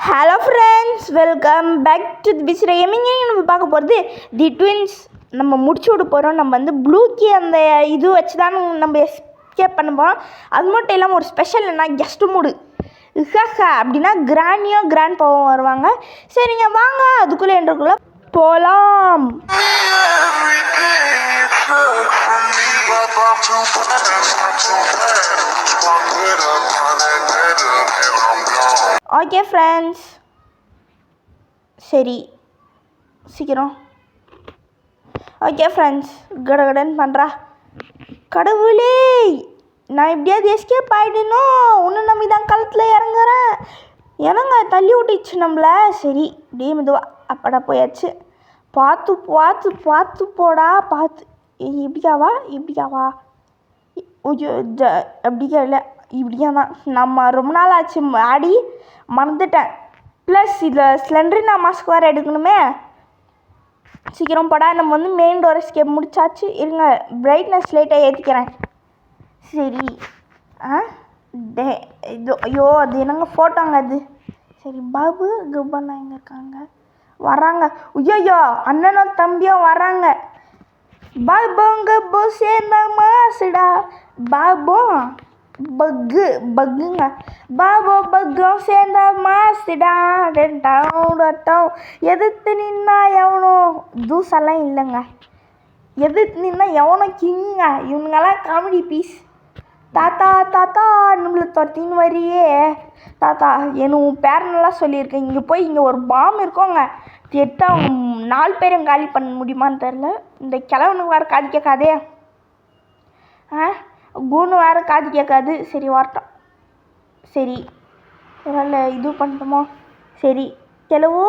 Hello friends, welcome back to பிசிற gaming. நம்ம பார்க்க போகிறது தி ட்வின்ஸ். நம்ம முடிச்சு விட போகிறோம். நம்ம வந்து ப்ளூக்கி அந்த இது வச்சு தான் நம்ம எஸ்கேப் பண்ண போகிறோம். அது மட்டும் இல்லாமல் ஒரு ஸ்பெஷல் என்ன, கெஸ்ட் மூடு அப்படின்னா கிராண்டியோ கிராண்ட் பாவும் வருவாங்க. சரிங்க, வாங்க அதுக்குள்ளே என்றுக்குள்ளே போகலாம். ஓகே ஃப்ரெண்ட்ஸ், சரி சீக்கிரம். ஓகே ஃப்ரெண்ட்ஸ், கடகடன்னு பண்ணுறா. கடவுளே, நான் எப்படியாவது எஸ்கேப் ஆகிடணும். இன்னும் நம்பி தான் களத்தில் இறங்குறேன். என்னங்க தள்ளி விட்டுச்சு நம்மளை. சரி, இப்படியே மெதுவா அப்படா போயாச்சு. பார்த்து பார்த்து பார்த்து போடா, பார்த்து. இப்படியாவா இப்படியாவா? அப்படியா? இல்லை, இப்படியா தான். நம்ம ரொம்ப நாள் ஆச்சு ஆடி, மறந்துட்டேன். ப்ளஸ் இதில் ஸ்லெண்ட்ரினா மாஸ்க் வேறு எடுக்கணுமே. சீக்கிரம் போடா. நம்ம வந்து மெயின் டோர் எஸ்கேப் முடிச்சாச்சு. இருங்க, பிரைட்னஸ் லைட்டாக ஏற்றிக்கிறேன். சரி. இது ஐயோ, அது என்னங்க ஃபோட்டோங்க அது. சரி, பாபு குப்பண்ணா எங்கே இருக்காங்க? வராங்க. ஐயோ, அண்ணனும் தம்பியும் வராங்க. பாபோங்க போ சேர்ந்த மாசுடா. பாபோ பக்குங்க. பாபோ பக்கும் சேர்ந்த மாசுடா. எதிர்த்து நின்னா எவனோ தூசெல்லாம் இல்லைங்க. எதிர்த்து நின்னா எவனோ கிங்குங்க. இவனுங்கெல்லாம் காமெடி பீஸ். தாத்தா தாத்தா நம்மளை தொத்தின்னு வரியே தாத்தா. உன் பேரனெல்லாம் சொல்லியிருக்கேன். இங்கே போய் இங்கே ஒரு பாம் இருக்கோங்க, எடுத்து அவங்க 4 பேரும் காலி பண்ண முடியுமான்னு தெரில. இந்த கிழவனுக்கு வேறு காது கேட்காதே. கூணு வேறு காது கேட்காது. சரி, வரட்டும். சரி, அதனால் இது பண்ணிட்டோமோ. சரி, கிழவு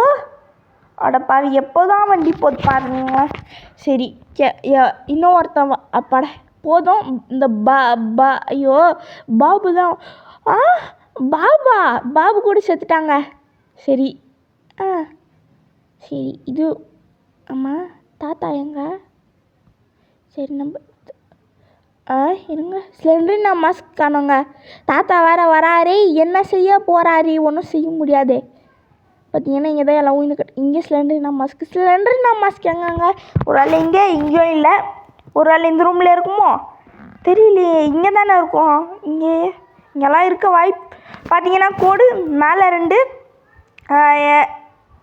அடப்பாவி எப்போதான் வண்டி போது பாருங்க. சரி, இன்னும் ஒருத்தன் அப்பாட போதும். இந்த ஐயோ, பாபு தான். பாபு கூட செத்துட்டாங்க. சரி. சரி, இது ஆமாம், தாத்தா எங்க? சரி, நம்ம இருங்க, ஸ்லெண்ட்ரினா மாஸ்க் காணுங்க. தாத்தா வேறு வராரு. என்ன செய்ய போகிறாரு? ஒன்றும் செய்ய முடியாது. பார்த்தீங்கன்னா இங்கே தான் எல்லாம் உயிர் இங்கே ஸ்லெண்ட்ரினா மாஸ்க் எங்கங்க? ஒரு ஆள் இங்கேயும் இல்லை. ஒரு ஆள் இந்த ரூமில் இருக்குமோ தெரியலையே. இங்கே தானே இருக்கும். இங்கெல்லாம் இருக்க வாய்ப்பு. பார்த்தீங்கன்னா கோடு மேலே 2.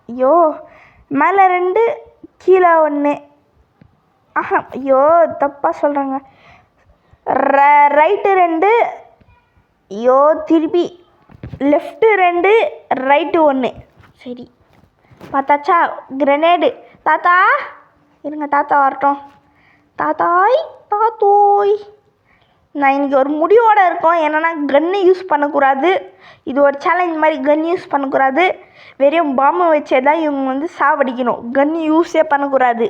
ஐயோ, மேலே 2 கீழே 1. ஐயோ, தப்பாக சொல்கிறாங்க. ரைட்டு 2. ஐயோ, திருப்பி லெஃப்ட்டு 2, ரைட்டு 1. சரி, பார்த்தாச்சா? கிரனேடு. தாத்தா இருங்க, தாத்தா வரட்டும். தாத்தோய் நான் இன்றைக்கி ஒரு முடிவோடு இருக்கோம். என்னென்னா, கன்று யூஸ் பண்ணக்கூடாது. இது ஒரு சேலஞ்ச் மாதிரி. கன் யூஸ் பண்ணக்கூடாது. வெறும் பாம்பை வச்சே தான் இவங்க வந்து சாவடிக்கணும். கன்று யூஸே பண்ணக்கூடாது.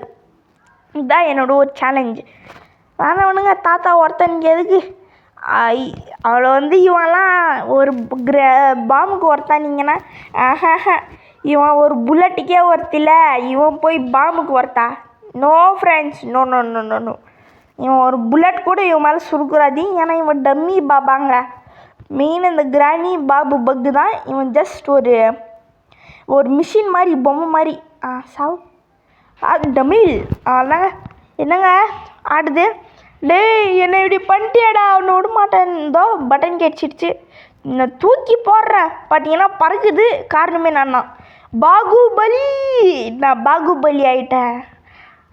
இதுதான் என்னோட ஒரு சேலஞ்சு. வேணாவனுங்க, தாத்தா ஒருத்தனுக்கு எதுக்கு? அவளை வந்து இவன்லாம் ஒரு பாம்புக்கு ஒருத்தானீங்கன்னா, இவன் ஒரு புல்லட்டுக்கே ஒருத்தில, இவன் போய் பாம்புக்கு ஒருத்தா? No friends, no no no no no. இவன் ஒரு புல்லட் கூட இவன் மேலே சுருக்குறாது. ஏன்னா இவன் டம்மி பாபாங்க. மெயின் இந்த கிராணி பாபு பக்கு தான். இவன் ஜஸ்ட் ஒரு மிஷின் மாதிரி, பொம்மை மாதிரி. சாவு டமில். அதாங்க. என்னங்க ஆடுது? டேய், என்னை இப்படி பண்ணிட்டியாடா. அவனை விட மாட்டேன். இதோ பட்டன் கேட்சிடுச்சு. நான் தூக்கி போடுறேன். பார்த்தீங்கன்னா பறக்குது. காரணமே நான் தான் பாகுபலி. நான் பாகுபலி ஆகிட்டேன்.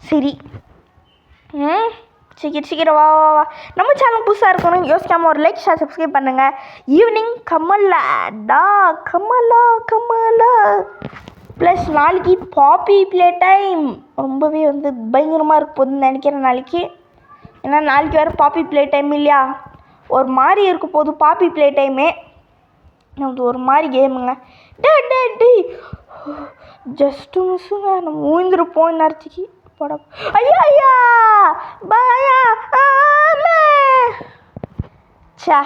சரி, சீக்கிரம் வா. நம்ம சேனல் புதுசாக இருக்கணும், யோசிக்காமல் ஒரு லைக், ஷேர், சப்ஸ்கிரைப் பண்ணுங்கள். ஈவினிங் கமலா ப்ளஸ் நாளைக்கு பாப்பி ப்ளே டைம். ரொம்பவே வந்து பயங்கரமாக இருக்க போகுதுன்னு நினைக்கிறேன் நாளைக்கு. ஏன்னா நாளைக்கு வேறு பாப்பி ப்ளே டைம் இல்லையா? ஒரு மாதிரி இருக்க போகுது பாப்பி ப்ளே டைமே. நமக்கு ஒரு மாதிரி கேமுங்க. டே ஜஸ்ட்டு மிஸ்ஸுங்க. நம்ம ஊழ்ந்துருப்போம் இந்நேரத்துக்கு. போட ஐயா பாயா சா.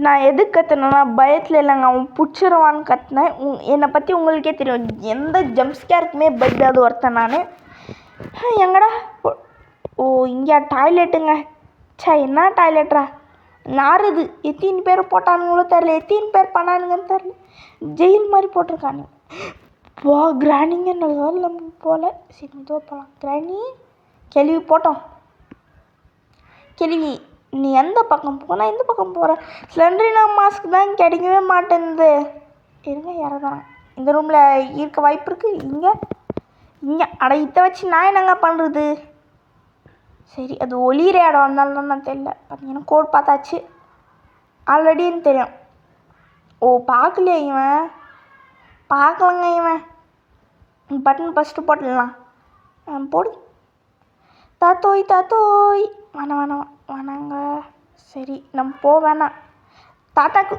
நான் எதுக்கு கற்றுனேன்னா, பயத்தில் இல்லைங்க, அவன் பிடிச்சிருவான்னு கற்றுனேன். என்னை பற்றி உங்களுக்கே தெரியும். எந்த ஜம்ப்ஸ்கேருக்குமே பயப்படாத ஒருத்தன் நான். எங்கடா? ஓ, இங்கே டாய்லெட்டுங்க. என்ன டாய்லெட்ரா? நாறுது. எத்தனை பேர் போட்டானுங்களோ தெரில, எத்தனை பேர் பண்ணானுங்கன்னு தெரில. ஜெயில் மாதிரி போட்டிருக்கானு. வா கிராணிங்க நல்லா நம்ம போல். சரி மெதுவாக போகலாம். கிராணி கேள்வி போட்டோம். கேள்வி நீ எந்த பக்கம் போனால் எந்த பக்கம் போகிற? ஸ்லெண்டரினா மாஸ்க் தான் கிடைக்கவே மாட்டேங்குது. இருங்க இறங்குறேன். இந்த ரூமில் இருக்க வாய்ப்பு இருக்குது. இங்கே அட இதை வச்சு நான் என்னங்க பண்ணுறது? சரி அது ஒளிகிற இடம் வந்தாலும் நான் தெரியல. பார்த்தீங்கன்னா கோட் பார்த்தாச்சு. ஆல்ரெடின்னு தெரியும். ஓ பார்க்கலையா இவன்? பார்க்கலங்க இவன். பட்டன் ஃபஸ்ட்டு போட்டுடலாம். போடு. தாத்தோய் வேணாங்க. சரி நம்ம வேணாம். தாத்தாக்கு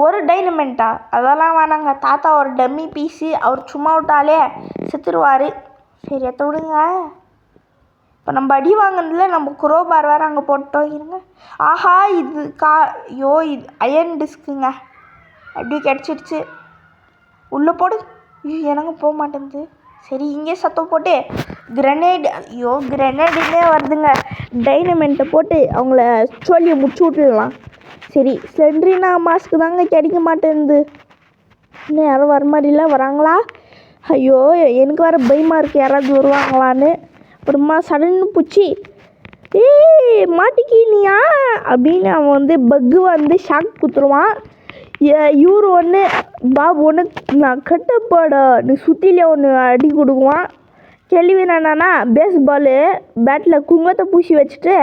ஒரு டைனமெண்ட்டா? அதெல்லாம் வேணாங்க. தாத்தா ஒரு டம்மி பீஸு. அவர் சும்மா விட்டாலே செத்துருவார். சரி எத்த விடுங்க. இப்போ நம்ம அடி வாங்கினதுல நம்ம குரோபார் வேறு அங்கே போட்டோம். இருங்க. ஆஹா இது ஐயோ இது அயன் டிஸ்க்குங்க. அப்படியே கிடச்சிடுச்சு. உள்ளே போடு. எனக்கு போக மாட்டேங்குது. சரி இங்கே சத்தம் போட்டு கிரனேட். ஐயோ கிரனேடுன்னே வருதுங்க. டைனமெண்ட்டை போட்டு அவங்கள சொல்லி முடிச்சு விட்டுடலாம். சரி ஸ்லெண்டரினா மாஸ்க்கு தாங்க கிடைக்க மாட்டேங்குது. இன்னும் யாரும் வர மாதிரிலாம் வராங்களா? ஐயோ எனக்கு வேறு பயமாக இருக்குது யாராவது வருவாங்களான்னு. அப்புறமா சடன்னு பூச்சி மாட்டிக்கினியா அப்படின்னு அவன் வந்து பக்கு வந்து ஷாக் குத்துருவான். இவர் ஒன்று பாபு ஒன்று நான் கட்டப்பாடா நீ சுற்றிலே ஒன்று அடி கொடுக்குவான். கேள்வி என்னன்னா பேஸ்பாலு பேட்டில் குங்கத்தை பூசி வச்சுட்டு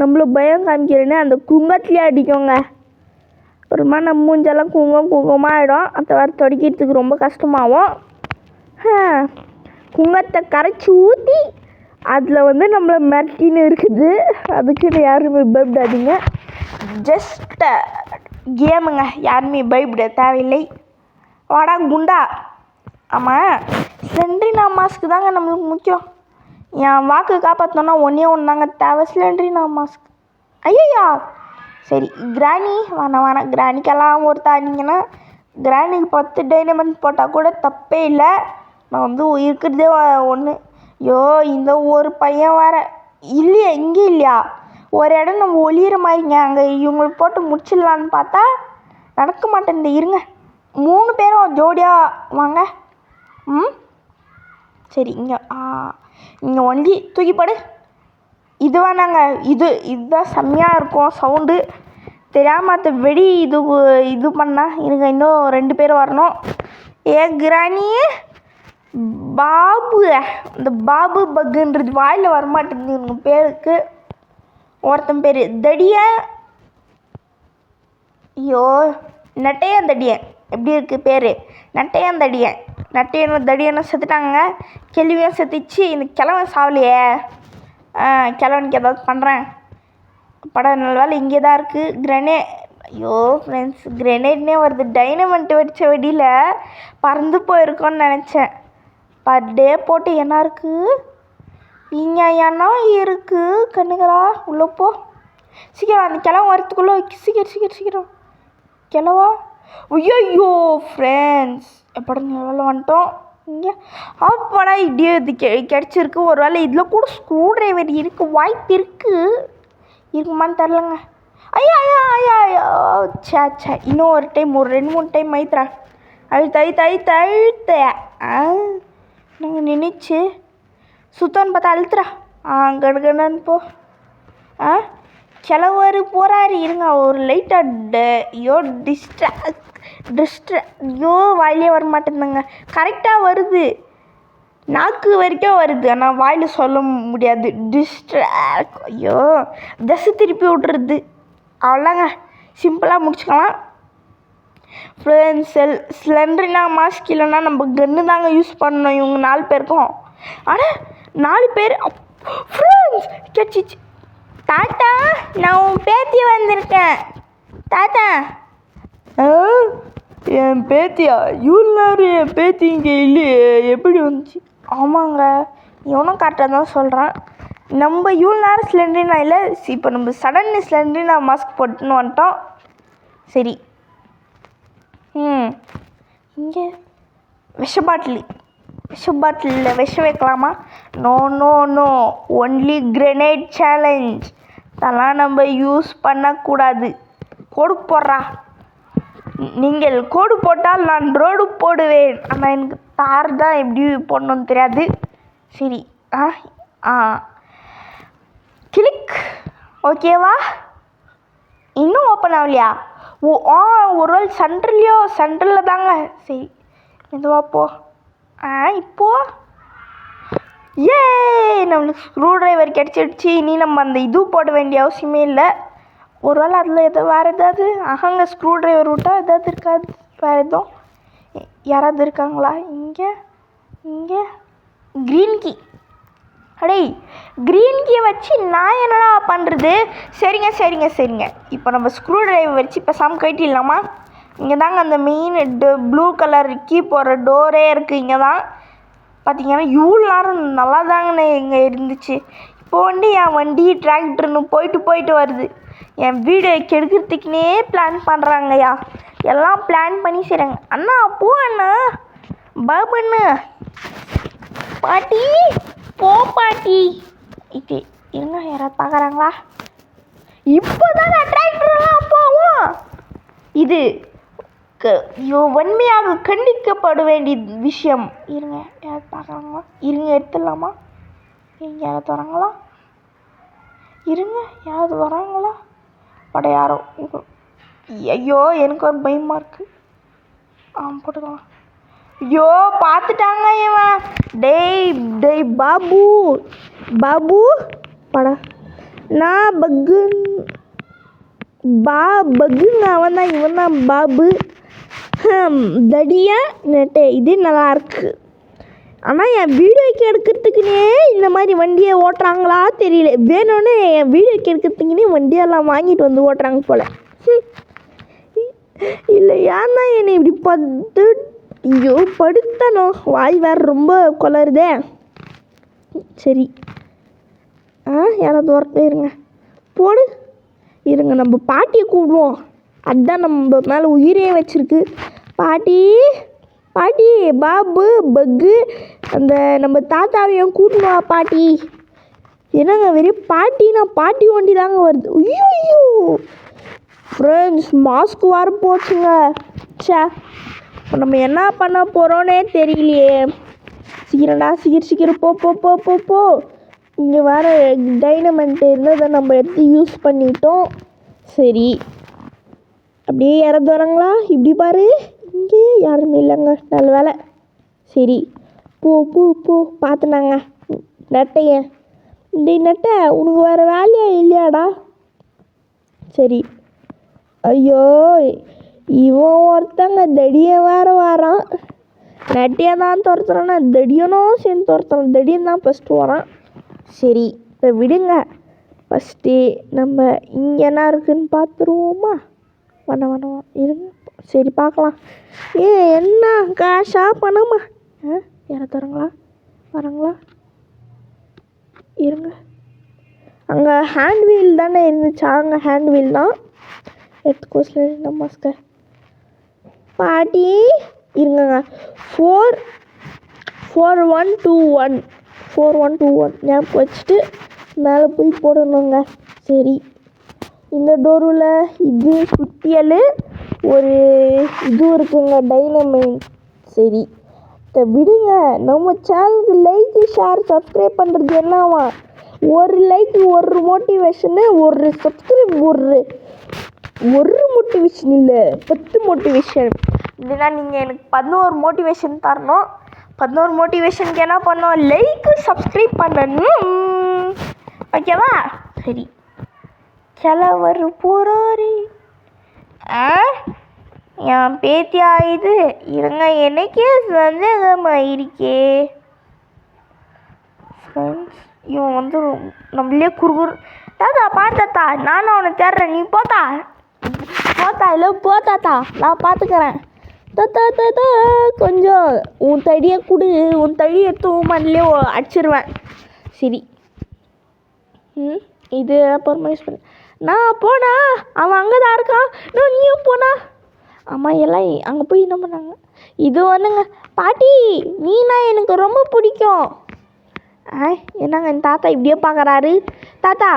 நம்மள பயம் காமிக்கிறேன்னு அந்த குங்கத்துலேயே அடிக்கோங்க. அப்புறமா நம்ம மூஞ்செல்லாம் குங்கமாக ஆகிடும். அதை வேறு துடைக்கிறதுக்கு ரொம்ப கஷ்டமாகும். குங்கத்தை கரைச்சி ஊற்றி அதில் வந்து நம்மளை மிரட்டின்னு இருக்குது. அதுக்குன்னு யாருமே பயப்படாதீங்க. ஜஸ்ட் கேமுங்க. யாருமே பயப்பட தேவையில்லை. வாடா குண்டா. ஆமாம் ஸ்லெண்டரினா மாஸ்க்கு தாங்க நம்மளுக்கு முக்கியம். என் வாக்கு காப்பாற்றோன்னா ஒன்றே தாங்க தேவை, ஸ்லெண்டரினா மாஸ்க். ஐயா சரி கிராணி வேணாம். கிராணிக்கெல்லாம் ஒருத்தானிங்கன்னா கிராணிக்கு 10 டைனமெண்ட் போட்டால் கூட தப்பே இல்லை. நான் வந்து இருக்கிறதே ஒன்று. ஐயோ இந்த ஒரு பையன் வேறு இல்லையா? இங்கே இல்லையா? ஒரு இடம் நம்ம ஒளியிற மாதிரிங்க. அங்கே இவங்களுக்கு போட்டு முடிச்சிடலான்னு பார்த்தா நடக்க மாட்டேன். இருங்க 3 பேரும் ஜோடியாக வாங்க. சரி இங்கே ஒண்டி தூக்கிப்படு. இது வேணாங்க. இதுதான் செம்மையாக இருக்கும் சவுண்டு. தெரியாம வெடி இது பண்ணால் இருங்க. இன்னும் 2 பேர் வரணும். கிராணி பாபு. இந்த பாபு பக்குன்றது வாயில் வரமாட்டேங்குது இவங்க பேருக்கு. ஒருத்தன் பேர் தடிய. ஐயோ நட்டையந்தடியன். எப்படி இருக்குது பேர்? நட்டையந்தடியன். தடியனை செத்துட்டாங்க. கேள்வியும் செத்துச்சு. இந்த கிழவன் சாவலையே. கிழவனுக்கு ஏதாவது பண்ணுறேன். படம் நல்ல வேலை இங்கே தான் இருக்குது. ஐயோ ஃப்ரெண்ட்ஸ் கிரெனேட்னே வருது. டைனமெண்ட் வச்ச வெடியில் பறந்து போயிருக்கோன்னு நினச்சேன். பர் டே போட்டு என்ன இருக்குது? இங்கே என்ன இருக்குது? கண்ணுகளா உள்ளே போ. சீக்கிரம் அந்த கிழவன் வரத்துக்குள்ளே சீக்கிரம் கிழவா. ஐயோ ஃப்ரெண்ட்ஸ் எப்படா நல்லா வந்துட்டோம். இங்கே அப்படா இப்படியே இது கிடச்சிருக்கு. ஒரு வேளை இதில் கூட ஸ்க்ரூ டிரைவர் இருக்குது வாய்ப்பு இருக்குமான்னு தெரிலங்க. ஐயா சே இன்னும் ஒரு டைம் ஒரு 2-3 டைம் மைத்ரா அழுத்த நாங்கள் நினைச்சு சுத்தம்னு பார்த்தா அழுத்துறா. கடுகடன்னு போ. கிளவர் போகிறாரு. இருங்க ஒரு லைட்டாக ஐயோ வாயிலே வர மாட்டேங்குதுங்க. கரெக்டாக வருது. நாக்கு வரைக்கும் வருது. ஆனால் வாயில் சொல்ல முடியாது. ஐயோ தசை திருப்பி விட்றது. அவ்வளோங்க சிம்பிளாக முடிச்சுக்கலாம். ஃப்ரெண்ட்ஸ் ஸ்லெண்டரினா மாஸ்க் இல்லைன்னா நம்ம கன்று தாங்க யூஸ் பண்ணணும் இவங்க 4 பேருக்கும். ஆனால் 4 பேர் ஃப்ரெண்ட்ஸ் கிடச்சிச்சு. தாத்தா நான் உன் பேத்தி வந்திருக்கேன். தாத்தா என் பேத்தியா? இவ்வளோ நேரம் என் பேத்தி இங்கே இல்லையே, எப்படி வந்துச்சு? ஆமாங்க இவனும் கரெக்டாக தான் சொல்கிறான். நம்ம இவ்வளோ நேரம் ஸ்லெண்டரினா இல்லை. இப்போ நம்ம சடன்னு ஸ்லெண்டரினா மாஸ்க் போட்டுன்னு வந்துட்டோம். சரி இங்கே விஷ பாட்டிலில் விஷம் வைக்கலாமா? No only grenade challenge. அதெல்லாம் நம்ம யூஸ் பண்ணக்கூடாது. போடுறா நீங்கள் கோடு போட்டால் நான் ரோடு போடுவேன். ஆனால் எனக்கு தார் தான் எப்படி போடணும்னு தெரியாது. சரி கிளிக். ஓகேவா? இன்னும் ஓப்பன் ஆகலையா? ஒரு வேள் சென்ட்ரலில் தாங்க. சரி மெதுவா போ. இப்போ நம்மளுக்கு ஸ்க்ரூ டிரைவர் கிடச்சிடுச்சு. இனி நம்ம அந்த இது போட வேண்டிய அவசியமே இல்லை. ஒரு வேளை அதில் வேறு ஏதாவது அங்கே ஸ்க்ரூ டிரைவர் விட்டால் ஏதாவது இருக்காது. வேறு எதுவும் யாராவது இருக்காங்களா? இங்கே க்ரீன் கீ. அடே க்ரீன் கீயை வச்சு நான் என்னடா பண்ணுறது? சரிங்க. இப்போ நம்ம ஸ்க்ரூ டிரைவர் வச்சு இப்போ கட்டிடலாமா? இங்கே தாங்க அந்த மெயின் ப்ளூ கலர் கீ போடுற டோரே இருக்குது. இங்கே தான் பார்த்தீங்கன்னா இவ்வளோ நேரம் நல்லா தாங்கண்ணே இங்கே இருந்துச்சு. இப்போ என் வண்டி டிராக்டர்னு போயிட்டு வருது. என் வீடு கெடுக்கிறதுக்குனே பிளான் பண்ணுறாங்கய்யா. எல்லாம் பிளான் பண்ணி செய்கிறாங்க. அண்ணா போ அண்ணா, பாபுண்ணா, பாட்டி போ பாட்டி. இது இருங்க, யாராவது பார்க்குறாங்களா? இப்போ தான் டிராக்டர்லாம் போவோம். இது வன்மையாக கண்டிக்கப்பட வேண்டிய விஷயம். இருங்க, யாராவது பார்க்குறாங்களா? இருங்க, எடுத்துடலாமா? இங்கே யாராவது வராங்களா? இருங்க, யாராவது வராங்களா? யாரோ. ஐயோ எனக்கு ஒரு பயமாக இருக்குது. போட்டுக்கலாம். ஐயோ பார்த்துட்டாங்க இவன். டேய் பாபு படா. நான் பக்குங்க. அவன் தான், இவன் தான் பாபு. தடியா நெட்டே. இது நல்லாயிருக்கு. ஆனால் என் வீடியோக்கு எடுக்கிறதுக்குனே இந்த மாதிரி வண்டியை ஓட்டுறாங்களா தெரியல. வேணும்னு என் வீடியோக்கு எடுக்கிறதுக்குனே வண்டியெல்லாம் வாங்கிட்டு வந்து ஓட்டுறாங்க போல். இல்லை ஏன் தான் என்னை இப்படி படுத்தணும்? வாய் வேறு ரொம்ப கொளருதே. சரி யாராவது வரட்டும். இருங்க போடு. இருங்க, நம்ம பாட்டியை கூப்பிடுவோம். அதுதான் நம்ம மேலே உயிரே வச்சிருக்கு. பாட்டி பாபு பக்கு அந்த நம்ம தாத்தாவையும் கூட்டணுவா பாட்டி. என்னங்க வெறும் பாட்டி வண்டி தாங்க வருது. ஐயோ ஃப்ரெண்ட்ஸ், மாஸ்க் வர போச்சுங்க. இப்போ நம்ம என்ன பண்ண போகிறோன்னே தெரியலையே. சீக்கிரம் போ. இங்கே வேறு டைனமெண்ட் இருந்ததை நம்ம எடுத்து யூஸ் பண்ணிட்டோம். சரி, அப்படியே யாராவது வராங்களா? இப்படி பாரு, இங்கே யாருமே இல்லைங்க. நல்ல வேலை. சரி போ பார்த்துனாங்க. நட்டைய நட்டை, உனக்கு வேறு வேலையா இல்லையாடா? சரி. ஐயோ இவன் ஒருத்தங்க தடியை வேறு வரான். நட்டையை தான் துரத்துறான்னா தடியனும் சேர்ந்து துரத்துறான். தடியன் தான் ஃபஸ்ட்டு வரான். சரி இப்போ விடுங்க. ஃபஸ்ட்டு நம்ம இங்கே என்ன இருக்குதுன்னு பார்த்துருவோமா? வேணாம் இருங்க. சரி பார்க்கலாம். என்ன காசா பணமா? யாராவது வராங்களா? இருங்க, அங்கே ஹேண்ட் வீல் தானே இருந்துச்சா? அங்கே ஹேண்ட் வீல் தான் எடுத்துக்கோ. சில மாஸ்க பாட்டி இருங்கங்க. 4121 ஞாபகம் வச்சுட்டு மேலே போய் போடணுங்க. சரி, இந்த டோரில் இது சுத்தியல் ஒரு இது இருக்குங்க, டைனமைட். சரி விடுங்க. நம்ம சேனலுக்கு லைக், ஷேர், சப்ஸ்கிரைப் பண்ணுறது என்னவா? ஒரு லைக், ஒரு மோட்டிவேஷனு, ஒரு சப்ஸ்கிரைப், ஒரு மோட்டிவேஷன் இல்லை, 10 மோட்டிவேஷன். இல்லைன்னா நீங்கள் எனக்கு 11 மோட்டிவேஷன் தரணும். 11 மோட்டிவேஷனுக்கு என்ன பண்ணணும்? லைக்கு, சப்ஸ்கிரைப் பண்ணணும். ஓகேவா? சரி, கிளவர் போறாரு. என் பேத்தியா இது? இருங்க, எனக்கே சந்தேகமாக இருக்கே. ஃப்ரெண்ட்ஸ், இவன் வந்து நம்மளே குறுகுறு. தாத்தா பார்த்தாத்தா, நானும் அவனை தேடுறேன். நீ போத்தா இல்லை போத்தாத்தா, நான் பார்த்துக்கிறேன். தாத்தா கொஞ்சம் உன் தடியை கொடு. உன் தடியை எடுத்து மண்ணிலே அடிச்சிருவேன். சரி, இது அப்புறமா யூஸ் பண்ண. நான் போனா அவன் அங்கே தான் இருக்கான். நீயும் போனா. ஆமாம், எல்லாம் அங்கே போய் என்ன பண்ணாங்க? இது ஒன்றுங்க. பாட்டி, நீனா எனக்கு ரொம்ப பிடிக்கும். என்னங்க என் தாத்தா இப்படியே பார்க்குறாரு. தாத்தா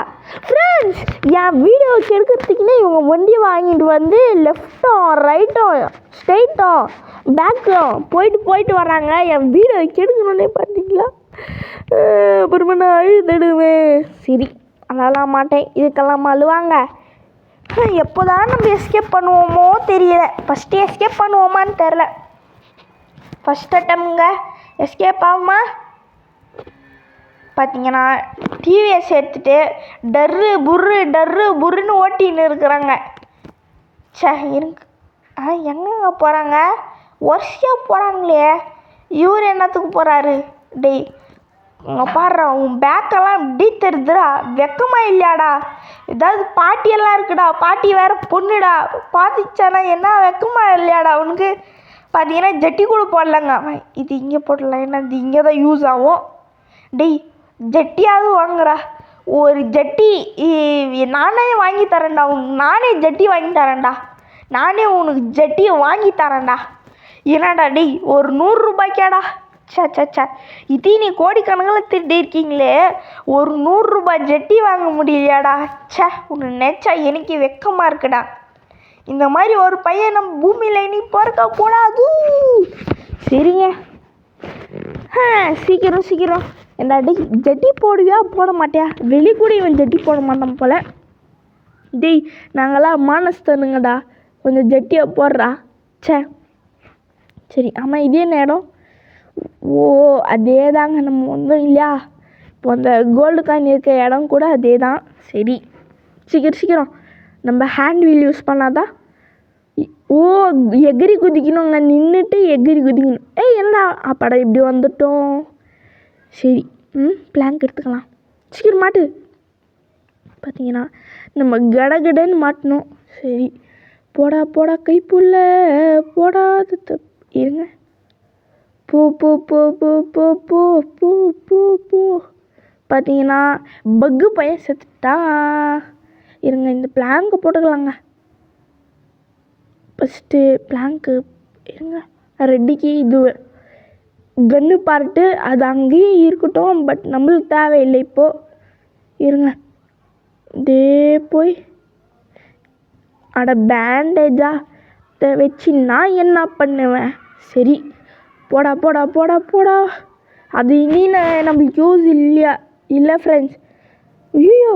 ஃப்ரெண்ட்ஸ், என் வீடியோ எடுக்கிறதுக்குன்னே இவங்க வண்டியை வாங்கிட்டு வந்து லெஃப்ட்டும் ரைட்டும் ஸ்ட்ரெயிட்டும் பேக்கும் போயிட்டு வராங்க. என் வீடியோ கெடுக்கணுன்னே பார்த்தீங்களா? அப்புறமா நான் அழுதுடுவேன். சரி, அழலாம் மாட்டேன். இதுக்கெல்லாம் அழுவாங்க. எப்போ தான் நம்ம எஸ்கேப் பண்ணுவோமோ தெரியல. ஃபஸ்ட்டு எஸ்கேப் பண்ணுவோமான்னு தெரில. ஃபஸ்ட் அட்டம்ங்க எஸ்கேப் ஆகுமா? பார்த்தீங்கன்னா டிவிஎஸ் எடுத்துகிட்டு டர்ரு புருன்னு ஓட்டின்னு இருக்கிறாங்க. இருக்கு. எங்கங்க போகிறாங்க? ஒர்ஷியாக போகிறாங்களே. இவர் என்னத்துக்கு போகிறாரு? டேய் பாடுறா, உன் பேக்கெல்லாம் இப்படி தெரியுதுடா, வெக்கமாக இல்லையாடா? ஏதாவது பாட்டியெல்லாம் இருக்குடா, பாட்டி வேறு பொண்ணுடா, பார்த்துச்சானா என்ன வெக்கமாக இல்லையாடா உனக்கு? பார்த்தீங்கன்னா ஜட்டி கூட போடலங்க. இது இங்கே போடலாம், ஏன்னா இது இங்கே தான் யூஸ் ஆகும். டேய் ஜட்டியாவது வாங்குறா. ஒரு ஜட்டி நானே வாங்கி தரேன்டா உனக்கு. நானே ஜட்டி வாங்கி தரேன்டா. நானே உனக்கு ஜட்டி வாங்கி தரேன்டா. என்னடா டேய், ஒரு 100 ரூபாய்க்காடா? சே இதே நீ கோடிக்கணக்கில் திருடி இருக்கீங்களே, ஒரு 100 ரூபாய் ஜட்டி வாங்க முடியலையாடா? உன்னை நினச்சா எனக்கு வெக்கமாக இருக்குடா. இந்த மாதிரி ஒரு பையன் நம்ம பூமியில் இனி பிறக்கக்கூடாது. சரிங்க, சீக்கிரம் என்னடா டேய், ஜட்டி போடுவியா போட மாட்டியா? வெளி கூட இவன் ஜட்டி போட மாட்டான் போல. டேய் நாங்களாம் மானஸ்தனுங்கடா, கொஞ்சம் ஜட்டியை போடுறா. சரி, ஆமாம் இது என்ன இடம்? ஓ அதே தாங்க, நம்ம வந்தோம் இல்லையா? இப்போ அந்த கோல்டு காயின் இருக்க இடம் கூட அதே தான். சரி, சீக்கிரம் நம்ம ஹேண்ட் வீல் யூஸ் பண்ணாதான். ஓ எகிரி குதிக்கணுங்க, நின்றுட்டு எகிரி குதிக்கணும். என்னடா அப்பாடா இப்படி வந்துட்டோம். சரி, பிளாங்க் எடுத்துக்கலாம். சீக்கிரம் மாட்டு. பார்த்தீங்கன்னா நம்ம கடன்னு மாட்டணும். சரி, போடா கைப்புள்ள போடாது. இருங்க, போ. பார்த்தீங்கன்னா பக்கு பையன் செத்துட்டா. இருங்க, இந்த பிளாங்க்கு போட்டுக்கலாங்க. ஃபஸ்ட்டு பிளாங்க்கு இருங்க. ரெட்டிக்கு இது கன்னு பார்ட்டு அது அங்கேயே இருக்கட்டும், பட் நம்மளுக்கு தேவையில்லை இப்போது. இருங்க, இதே போய் பேண்டேஜா வச்சு நான் என்ன பண்ணுவேன்? சரி, போடா. அது இனி நம்மளுக்கு யூஸ் இல்லை ஃப்ரெண்ட்ஸ். ஐயோ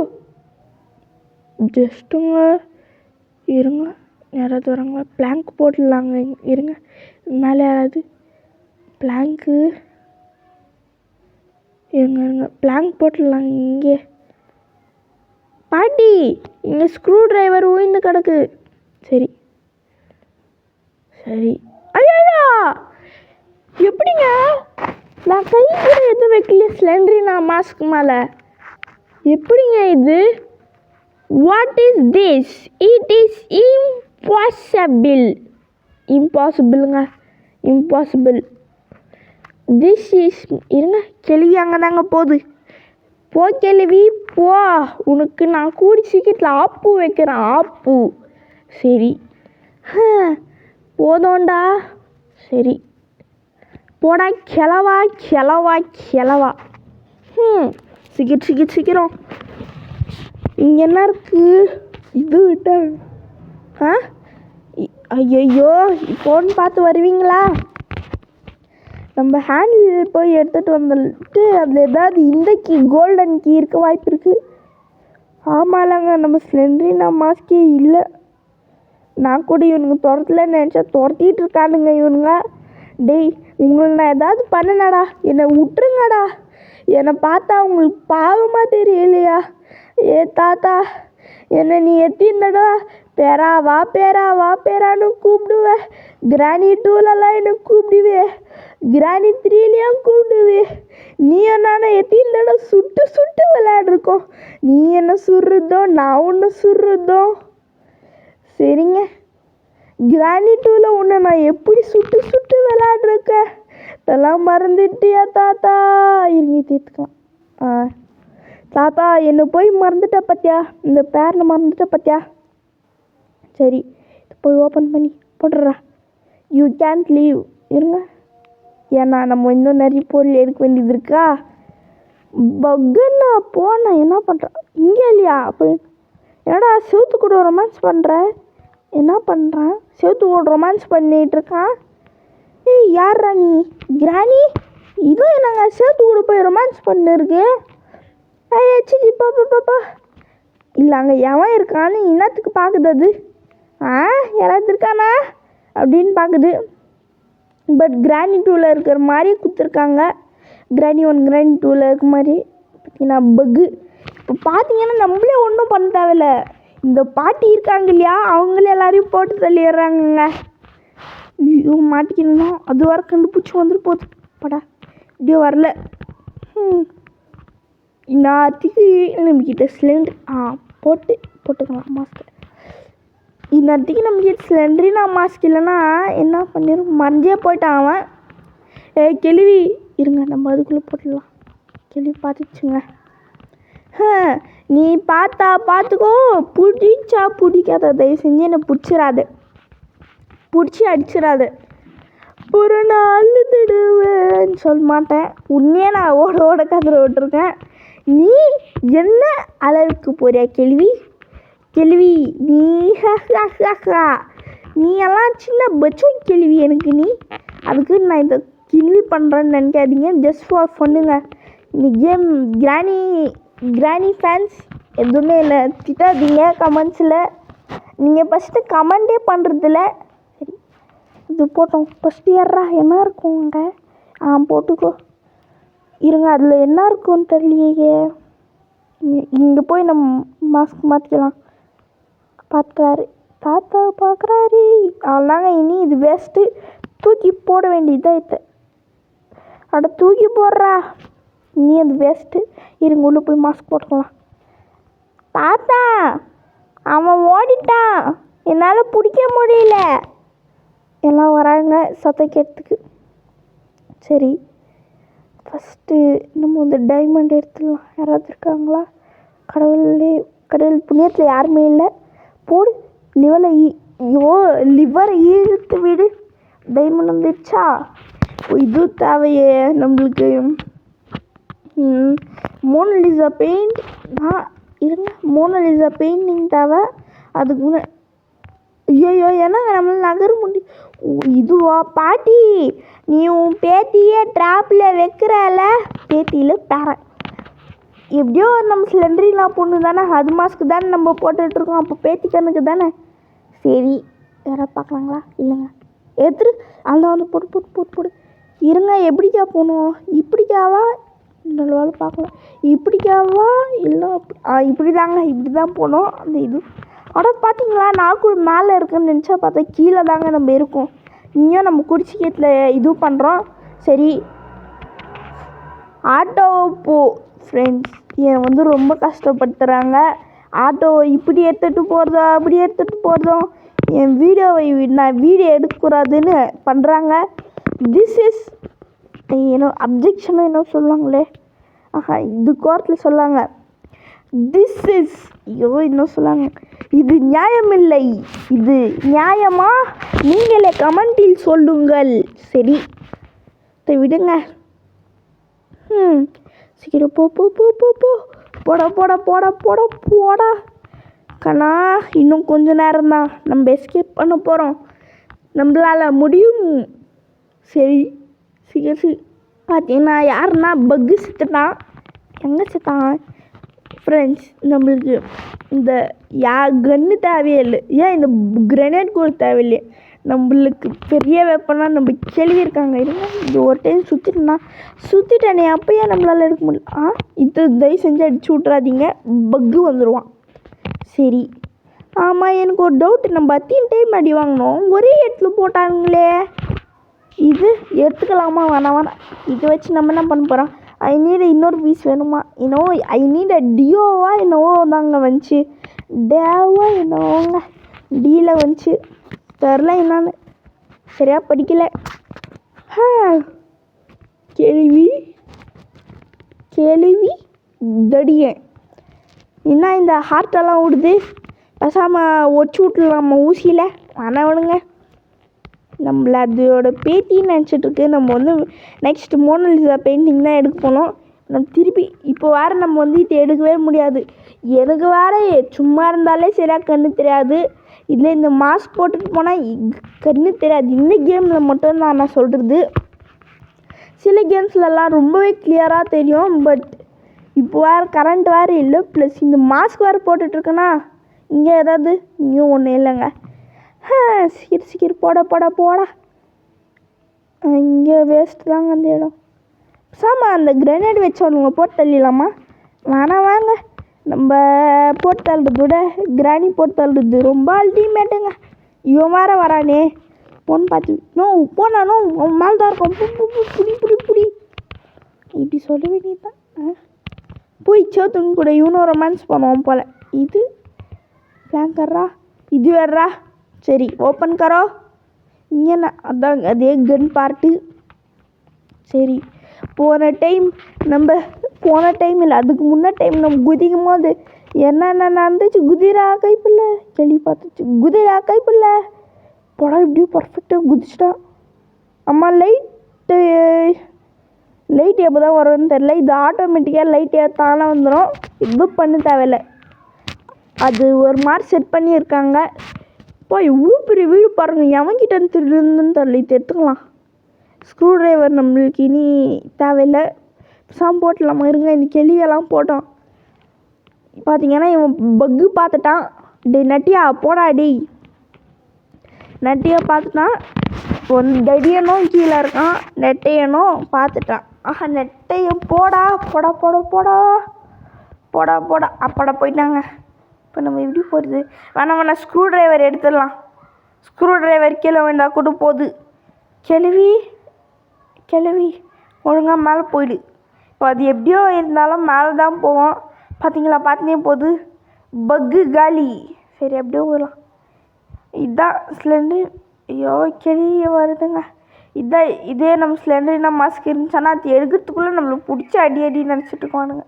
ஜஸ்ட்டுங்க, இருங்க, யாராவது வராங்களா? பிளாங்க் போட்டுடலாங்க. இருங்க, மேலே யாராவது பிளாங்க்கு இருங்க பிளாங்க் போட்டுடலாங்க. இங்கே பாட்டி, இங்கே ஸ்க்ரூ டிரைவர் உயிர்ந்து கிடக்கு. சரி ஐயா எப்படிங்க? நான் கை கூட எதுவும் வைக்கல ஸ்லெண்டரினா மாஸ்க் மேலே. எப்படிங்க இது? What is this? It is இம்பாசிபிளுங்க. திஸ் இஸ் இருங்க, கேள்வி அங்கே தாங்க போகுது. போ கேள்வி போ, உனக்கு நான் கூடி சீக்கிரத்தில் ஆப்பு வைக்கிறேன். ஆப்பு சரி போதோண்டா. சரி போடா கிளவா. சீக்கிரம். இங்கே என்ன இருக்குது? இது விட்ட ஐயோ இப்போன்னு பார்த்து வருவீங்களா? நம்ம ஹேண்டில் போய் எடுத்துகிட்டு வந்துட்டு அதில் ஏதாவது இந்த கோல்டன் கீ இருக்க வாய்ப்பு இருக்குது. ஆமாம்லங்க, நம்ம ஸ்லெண்டரினா மாஸ்கே இல்லை. நான் கூட இவனுங்க துரத்தலன்னு நினச்சா துரத்திட்டு இருக்கானுங்க இவனுங்க. டேய் உங்களை நான் ஏதாவது பண்ணனடா, என்னை விட்டுருங்கடா. என்னை பார்த்தா உங்களுக்கு பாவமாக தெரியலையா? தாத்தா, என்னை நீ எத்தின்னடா பேரான்னு கூப்பிடுவேன். கிராணி 2லலாம் என்னை கூப்பிடுவேன், கிராணி 3லேயும் கூப்பிடுவேன். நீ நானே எத்தின்னடா சுட்டு விளையாடுருக்கோம். நீ என்ன சுடுறதோ நான் ஒன்று சுடுறதோ. சரிங்க, கிராணி 2ல் உன்னை நான் எப்படி சுட்டு விளையாடுருக்கேன் இதெல்லாம் மறந்துட்டியா தாத்தா? இருங்க தீர்த்துக்கலாம். தாத்தா என்னை போய் மறந்துட்ட பார்த்தியா? இந்த பேரில் மறந்துட்ட பார்த்தியா? சரி, போய் ஓப்பன் பண்ணி போட்டுடுறா. You Gantt leave. இருங்க, ஏன்னா நம்ம இன்னும் நிறைய பொருள் எடுக்க வேண்டியது இருக்கா? பக்குன்னு நான் என்ன பண்ணுறேன் இங்கே இல்லையா? அப்போ என்னடா செவுத்து கூட ரொமான்ஸ் பண்ணுற? என்ன பண்ணுறான்? செவுத்து கூட ரொமான்ஸ் பண்ணிகிட்ருக்கான். ஏய் யார்ரா நீ? கிராணி? இதுவும் என்னங்க செவுத்து கூட போய் ரொமான்ஸ் பண்ணிருக்கு? ஐயாச்சி பாப்பா இல்லை அங்கே எவன் இருக்கான்னு என்னத்துக்கு பார்க்குது அது? யாராவது இருக்கானா அப்படின்னு பார்க்குது. பட் கிராணி 2ல் இருக்கிற மாதிரி கொடுத்துருக்காங்க. கிராணி 1 கிராணி 2ல் இருக்க மாதிரி பார்த்தீங்கன்னா பக்கு. இப்போ பார்த்தீங்கன்னா நம்மளே ஒன்றும் பண்ண தேவையில்ல. இந்த பாட்டி இருக்காங்க இல்லையா, அவங்களே எல்லாரையும் போட்டு தள்ளிடுறாங்கங்க. ஐயோ மாட்டிக்கணும். அது வர கண்டுபிடிச்சி வந்துட்டு போகுது. படா இப்படியோ வரல. இந்நேரத்துக்கு நம்மக்கிட்ட சிலிண்டர் போட்டுக்கலாம் மாஸ்க். இந்நேரத்துக்கு நம்மக்கிட்ட சிலிண்டரு நான் மாஸ்க் இல்லைன்னா என்ன பண்ணிடும், மறைஞ்சே போயிட்டான் அவன். கேள்வி இருங்க, நம்ம அதுக்குள்ளே போட்டுடலாம். கேள்வி பார்த்துச்சுங்க. நீ பார்த்துக்கோ. பிடிச்சா பிடிக்காத, தயவு செஞ்சு என்னை பிடிச்சி அடிச்சிடாது. ஒரு நாள் திடுவேன்னு சொல்ல மாட்டேன். உன்னே நான் ஓட கதிரை விட்டுருக்கேன். நீ என்ன அளவுக்கு போறியா கேள்வி? நீ எல்லாம் சின்ன பச்சும் கேள்வி எனக்கு. நீ அதுக்கு நான் இதை கிண்டில் பண்ணுறேன்னு நினைக்காதீங்க. ஜஸ்ட் ஃபார் ஃபன்னுங்க. இந்த கேம் கிராணி ஃபேன்ஸ் எதுவுமே என்னை திட்டாதீங்க கமெண்ட்ஸில். நீங்கள் ஃபஸ்ட்டு கமெண்டே பண்ணுறதில்ல. சரி இது போட்டோம். ஃபஸ்ட்டு ஏறா என்ன இருக்கும் அங்கே? போட்டுக்கோ. இருங்க, அதில் என்ன இருக்கும்னு தெரியலையே. இங்கே போய் நம்ம மாஸ்க் மாற்றிக்கலாம். தாத்தா பார்க்குறாரு. அவ்வளோதாங்க. இனி இது வேஸ்ட்டு. தூக்கி போட வேண்டியதாக இது. தூக்கி போடுறா. நீ அது வேஸ்ட்டு. இருங்க உள்ளே போய் மாஸ்க் போட்டுக்கலாம். தாத்தா அவன் ஓடிட்டான், என்னால் பிடிக்க முடியல. எல்லாம் வராங்க சத்தம் கேட்டதுக்கு. சரி ஃபஸ்ட்டு நம்ம வந்து டைமண்ட் எடுத்துடலாம். யாராவது இருக்காங்களா? கடவுள் புண்ணியத்தில் யாருமே இல்லை. போடு லிவரை இழுத்து விடு. டைமண்ட் வந்துடுச்சா? இது தேவையே நம்மளுக்கு. Mona Lisa paint. இருங்க, மோனலிசா பெயிண்டிங் தேவை. அதுக்கு முன்னாடி ஐயோ என்னங்க நம்மளால் நகர முடியும். இதுவா பாட்டி? நீ உன் பேத்தியை ட்ராப்பில் வைக்கிறல. பேத்தியில் பேரன் எப்படியோ நம்ம சிலிண்டரிலாம் பொண்ணு தானே, அது மாஸ்க்கு தானே நம்ம போட்டுட்ருக்கோம். அப்போ பேத்தி கண்ணுக்கு தானே. சரி யாராவது பார்க்கலாங்களா? இல்லைங்க எடுத்துரு. அதெல்லாம் வந்து போட்டு இருங்க. எப்படிக்கா போகணும்? இப்படிக்காவா? நல்ல பார்க்கலாம். இப்படிக்காவா இல்லை இப்படி தான் போகணும். அந்த இது பார்த்தீங்களா, நாக்கு மேலே இருக்குன்னு நினச்சா பார்த்தா கீழே தாங்க நம்ம இருக்கோம். இங்கேயும் நம்ம குடிச்சிக்கத்தில் இது பண்ணுறோம். சரி ஆட்டோ ஃப்ரெண்ட்ஸ் என்னை வந்து ரொம்ப கஷ்டப்படுத்துகிறாங்க. ஆட்டோ இப்படி எடுத்துகிட்டு போகிறதோ அப்படி எடுத்துகிட்டு போகிறதோ, என் வீடியோவை நான் வீடியோ எடுக்கக்கூடாதுன்னு பண்ணுறாங்க. திஸ் இஸ் அப்ஜெக்ஷனும் என்ன சொல்லுவாங்களே, இது கோர்ட்டில் சொல்லாங்க. திஸ் இஸ் இன்னும் சொல்லாங்க. இது நியாயமில்லை. இது நியாயமா? நீங்களே கமெண்டில் சொல்லுங்கள். சரி விடுங்க. சீக்கிரம் போடா கண்ணா. இன்னும் கொஞ்ச நேரம் தான் நம்ம எஸ்கேப் பண்ண போகிறோம். நம்மளால் முடியும். சரி சீக்கிரம் பார்த்தீங்கன்னா யாருன்னா பக்கு செத்துட்டான். எங்கே செத்தான் ஃப்ரெண்ட்ஸ்? நம்மளுக்கு இந்த கன்று தேவையே இல்லை. ஏன் இந்த கிரனேட் கூட தேவையில்லையே. நம்மளுக்கு பெரிய வெப்பனா நம்ம கேள்வியிருக்காங்க. இருங்க, இது ஒரு டைம் சுற்றிட்டேனே அப்போயே நம்மளால் எடுக்க முடியல. இது தயவு செஞ்சு அடிச்சு விட்றாதீங்க, பக்கு வந்துடுவான். சரி ஆமாம், எனக்கு ஒரு டவுட்டு. நம்ம அத்தின் டைம் அடி வாங்கினோம், ஒரே இடத்துல போட்டாங்களே. இது எடுத்துக்கலாமா? வேணாம். இதை வச்சு நம்ம என்ன பண்ண போகிறோம்? ஐ நீட் இன்னொரு பீஸ் வேணுமா? ஐ நீட் டியோவா என்னவோ தாங்க வந்துச்சு. டேவா என்னவோங்க டீயில் வந்துச்சு. தெரில என்னான்னு, சரியா படிக்கல. கேள்வி தடியன் என்ன இந்த ஹார்ட்டெல்லாம் விடுது? பேசாமல் ஒச்சு விட்டுலாமா ஊசியில்? வேணாம் நம்மள அதோட பேத்தின்னு நினச்சிட்ருக்கு. நம்ம வந்து நெக்ஸ்ட் மோனலிசா பெயிண்டிங் தான் எடுக்க போனோம். நம்ம திருப்பி இப்போ வேறு நம்ம வந்து இதை எடுக்கவே முடியாது. எனக்கு வேறு சும்மா இருந்தாலே சரியாக கண்ணு தெரியாது. இதில் இந்த மாஸ்க் போட்டுட்டு போனால் கண்ணு தெரியாது. இந்த கேமில் மட்டும்தான் நான் சொல்கிறது. சில கேம்ஸ்லலாம் ரொம்பவே கிளியராக தெரியும். பட் இப்போ வேறு கரண்ட் வேறு இல்லை. ப்ளஸ் இந்த மாஸ்க் வேறு போட்டுட்ருக்கேன்னா இங்கே ஏதாவது இங்கேயும் ஒன்றும் இல்லைங்க. சீக்கிரம் போடா இங்கே வேஸ்ட்டு தாங்க அந்த இடம். சாமா அந்த கிரனேட் வச்சவனுங்க போட்டு தள்ளிடலாமா? வேணாம் வாங்க, நம்ம போட்டு தள்ளுறத விட கிராணி போட்டு தள்ளுறது ரொம்ப அல்டிமேட்டுங்க. இவன் வேற வரானே பொண்ணு பார்த்து போனானோ அவன் மேலே தான் இருக்கும். புடி இப்படி சொல்ல வேண்டியதுதான். போய் சேத்துங்க கூட இவனும் ரொமான்ஸ் பண்ணுவான் போல். இது பிளான் கர்றா, இது வேறா. சரி ஓப்பன் கரோ. இங்கே அதான் அதே கன் பார்ட்டு. சரி போன டைம் இல்லை அதுக்கு முன்ன டைம் நம்ம குதிக்கும் போது என்னென்ன நடந்துச்சு. குதிரா கைப்பில்ல கேள்வி பார்த்துச்சு. குதிரா கைப்பில்ல படம் எப்படியும் பர்ஃபெக்டாக குதிச்சிட்டான். அம்மா லைட் எப்போ தான் வரும்னு தெரில. இது ஆட்டோமேட்டிக்காக லைட் தானே வந்துடும். எதுவும் பண்ண தேவையில்லை. அது ஒரு மாதிரி செட் பண்ணியிருக்காங்க. இப்போ இவ்வளோ பெரிய வீடு பாருங்கள். எவன்கிட்ட திருடுன்னு தெரியல. இது எடுத்துக்கலாம். ஸ்க்ரூ ட்ரைவர் நம்மளுக்கு இனி தேவையில்லை. போட்டலாமா இருங்க. இந்த கேள்வியெல்லாம் போட்டோம். பார்த்தீங்கன்னா இவன் பக்கு பார்த்துட்டான். நட்டியா போடா நட்டியை பார்த்துட்டான். இப்போ வந்து தடியனும் கீழே இருக்கான். நெட்டையனும் பார்த்துட்டான். நெட்டையும் போடா அப்படா போயிட்டாங்க. இப்போ நம்ம எப்படி போகிறது? வேணாம் ஸ்க்ரூ ட்ரைவர் எடுத்துடலாம். ஸ்க்ரூ ட்ரைவர் கீழே வேண்டாம் கூட போகுது. கிளவி ஒழுங்காக மேலே போயிடு. இப்போ அது எப்படியோ இருந்தாலும் மேலே தான் போவோம். பார்த்தீங்களே போகுது. பக்கு காலி. சரி அப்படியே போகலாம். இதுதான் சிலிண்டர். ஐயோ கிளிய வருதுங்க. இதே நம்ம சிலிண்டர்னா மாஸ்க் இருந்துச்சானா அது எடுக்கிறதுக்குள்ளே நம்மளுக்கு பிடிச்சி அடி நினச்சிட்டு இருக்கோனுங்க.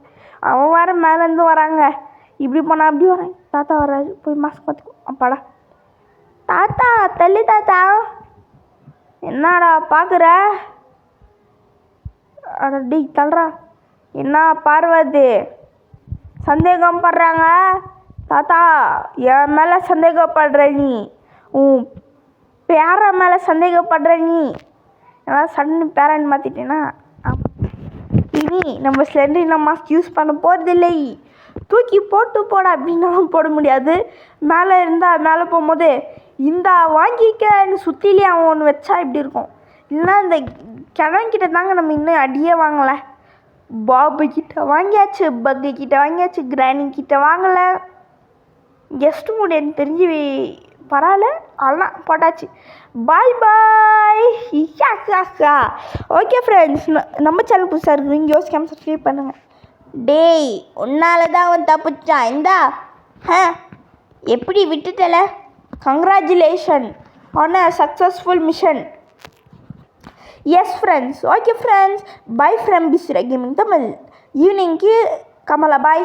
அவன் வேறு மேலேருந்து வராங்க. இப்படி போனால் அப்படி வராங்க. தாத்தா வராது. போய் மாஸ்க் பார்த்துக்கோ. அப்பாடா தாத்தா தள்ளி தாத்தா. என்னடா பார்க்குற? அடடி தள்ளுறா. என்ன பார்வதி சந்தேகம் படுறாங்க? தாத்தா என் மேலே சந்தேகப்படுற நீ, உன் பேர மேலே சந்தேகப்படுற நீ. ஏதாவது சடன் பேரன் மாற்றிட்டேன்னா இனி நம்ம சிலிண்டர் மாஸ்க் யூஸ் பண்ண போகிறதில்லை. தூக்கி போட அப்படின்னாலும் போட முடியாது. மேலே இருந்தால் மேலே போகும்போது இந்த வாங்கிக்கன்னு சுற்றிலே அவன் ஒன்று வச்சா இப்படி இருக்கும். இல்லைன்னா இந்த கிழங்கிட்ட தாங்க நம்ம இன்னும் அடியே வாங்கலை. பாபு கிட்ட வாங்கியாச்சு, பக்கு கிட்ட வாங்கியாச்சு, கிராணி கிட்ட வாங்கலை. கெஸ்ட் மூட் எனக்கு தெரிஞ்சு பரவாயில்ல. அவ்வளோதான் போட்டாச்சு. பாய் ஓகே ஃப்ரெண்ட்ஸ், நம்ம சேனல் புதுசாக இருக்குங்க யோசிக்காமல் சப்ஸ்கிரைப் பண்ணுங்கள். டேய் உன்னால தான் அவன் தப்பிச்சான். இந்தா எப்படி விட்டுட்டல? Congratulation on a successful mission. Yes friends. Okay friends, bye from பிஸ்ரா கேமிங் தமிழ். ஈவினிங்க்கு கமலா பாய்.